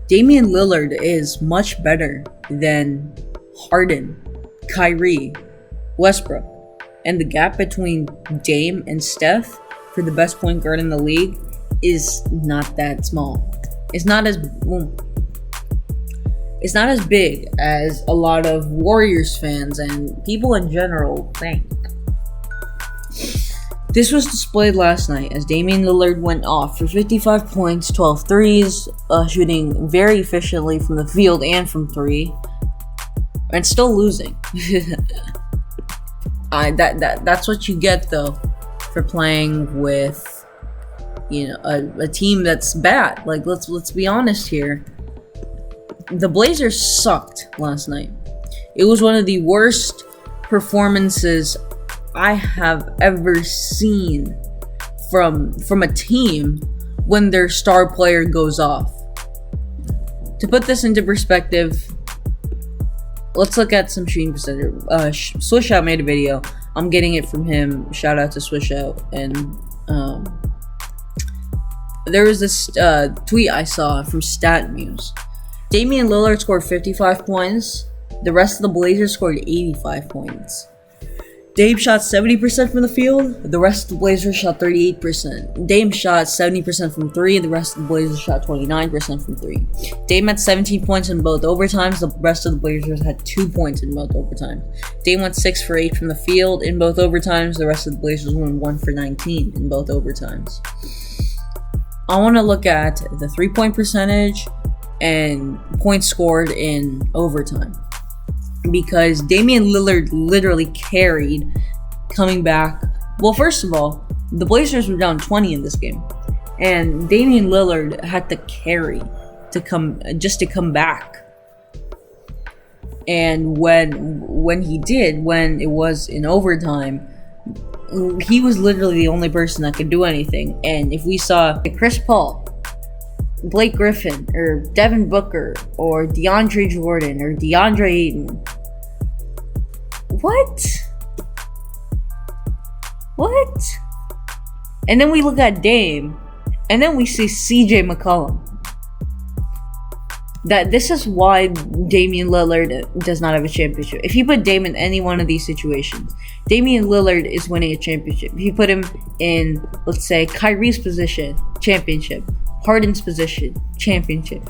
Damian Lillard is much better than Harden, Kyrie, Westbrook. And the gap between Dame and Steph for the best point guard in the league is not that small. It's not as big as a lot of Warriors fans and people in general think. This was displayed last night as Damian Lillard went off for 55 points, 12 threes, shooting very efficiently from the field and from three, and still losing. That's what you get though for playing with, a team that's bad. Like let's be honest here. The Blazers sucked last night. It was one of the worst performances I have ever seen from a team when their star player goes off. To put this into perspective, let's look at some shooting percentage. Swish Out made a video. I'm getting it from him. Shout out to Swish Out. And there was this tweet I saw from StatMuse. Damian Lillard scored 55 points. The rest of the Blazers scored 85 points. Dame shot 70% from the field. The rest of the Blazers shot 38%. Dame shot 70% from three. The rest of the Blazers shot 29% from three. Dame had 17 points in both overtimes. The rest of the Blazers had 2 points in both overtimes. Dame went 6 for 8 from the field in both overtimes. The rest of the Blazers went 1 for 19 in both overtimes. I want to look at the 3-point percentage and points scored in overtime, because Damian Lillard literally carried coming back. Well, first of all, the Blazers were down 20 in this game, and Damian Lillard had to carry to come back. And when he did, when it was in overtime, he was literally the only person that could do anything. And if we saw Chris Paul, Blake Griffin, or Devin Booker, or DeAndre Jordan, or DeAndre Ayton, What? And then we look at Dame, and then we see CJ McCollum. This is why Damian Lillard does not have a championship. If you put Dame in any one of these situations, Damian Lillard is winning a championship. If you put him in, let's say, Kyrie's position, championship. Harden's position, championship.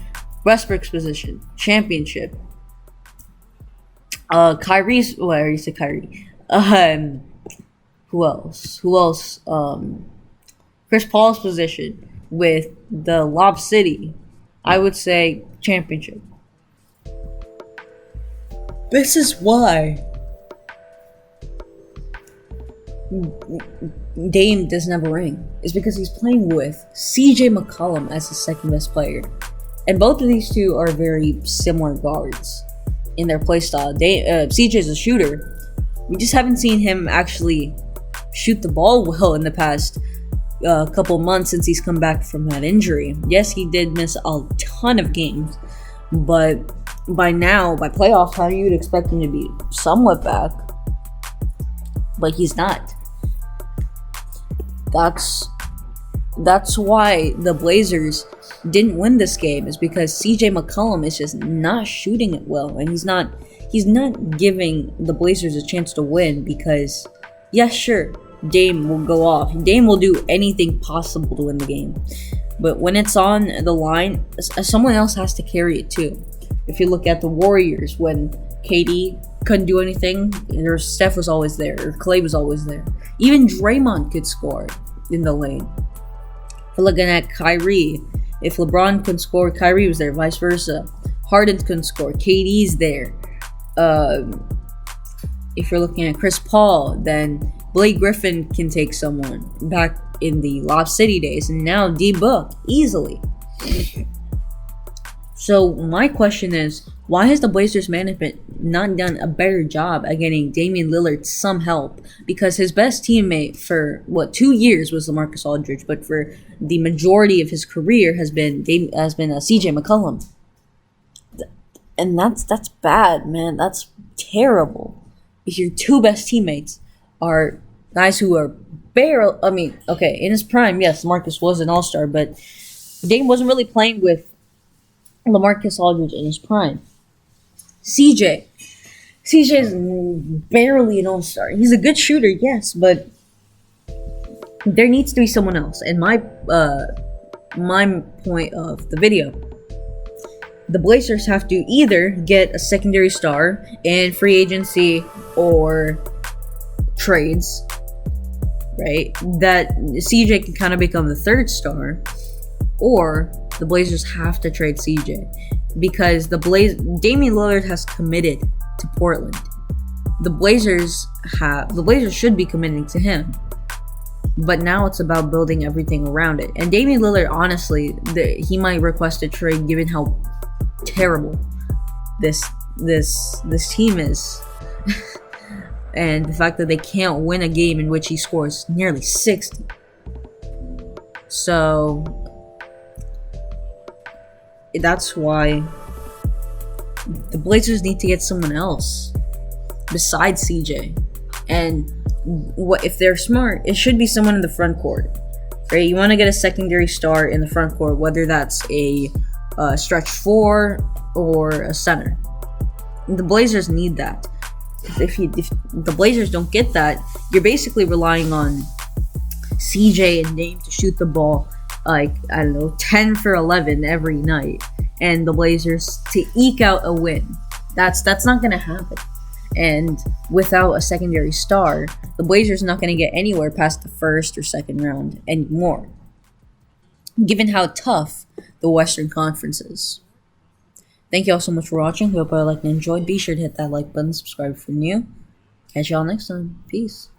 Westbrook's position, championship. Kyrie's. Well, I already said Kyrie. Who else? Chris Paul's position with the Lob City. I would say championship. This is why Dame doesn't have a ring. Is because he's playing with CJ McCollum as the second best player. And both of these two are very similar guards in their playstyle. CJ's a shooter. We just haven't seen him actually shoot the ball well in the past couple months since he's come back from that injury. Yes, he did miss a ton of games, but by playoff time, you'd expect him to be somewhat back. But he's not. That's why the Blazers didn't win this game, is because CJ McCollum is just not shooting it well, and he's not giving the Blazers a chance to win. Because yeah, sure, Dame will go off. Dame will do anything possible to win the game, but when it's on the line, someone else has to carry it too. If you look at the Warriors, when KD couldn't do anything, Steph was always there, or Clay was always there. Even Draymond could score in the lane. If you're looking at Kyrie, if LeBron could score, Kyrie was there, vice versa. Harden couldn't score, KD's there. If you're looking at Chris Paul, then Blake Griffin can take someone back in the Lob City days, and now D-Book easily. So my question is, why has the Blazers management not done a better job at getting Damian Lillard some help? Because his best teammate for 2 years was LaMarcus Aldridge, but for the majority of his career has been CJ McCollum, and that's bad, man. That's terrible. If your two best teammates are guys who are barely, in his prime, yes, Marcus was an all-star, but Dame wasn't really playing with LaMarcus Aldridge in his prime. CJ. CJ is barely an all-star. He's a good shooter, yes, but there needs to be someone else. And my point of the video, the Blazers have to either get a secondary star in free agency or trades, right? That CJ can kind of become the third star, or the Blazers have to trade CJ because Damian Lillard has committed to Portland. The Blazers should be committing to him, but now it's about building everything around it. And Damian Lillard, honestly, he might request a trade given how terrible this team is. And the fact that they can't win a game in which he scores nearly 60. So that's why the Blazers need to get someone else besides CJ. And what if they're smart, it should be someone in the front court. Right? You want to get a secondary star in the front court, whether that's a stretch 4 or a center. The Blazers need that. If the Blazers don't get that, you're basically relying on CJ and Dame to shoot the ball like, I don't know, 10 for 11 every night, and the Blazers to eke out a win. That's not gonna happen. And without a secondary star, the Blazers are not gonna get anywhere past the first or second round anymore, given how tough the Western Conference is. Thank you all so much for watching. Hope you liked and enjoyed. Be sure to hit that like button, subscribe if you're new. Catch y'all next time. Peace.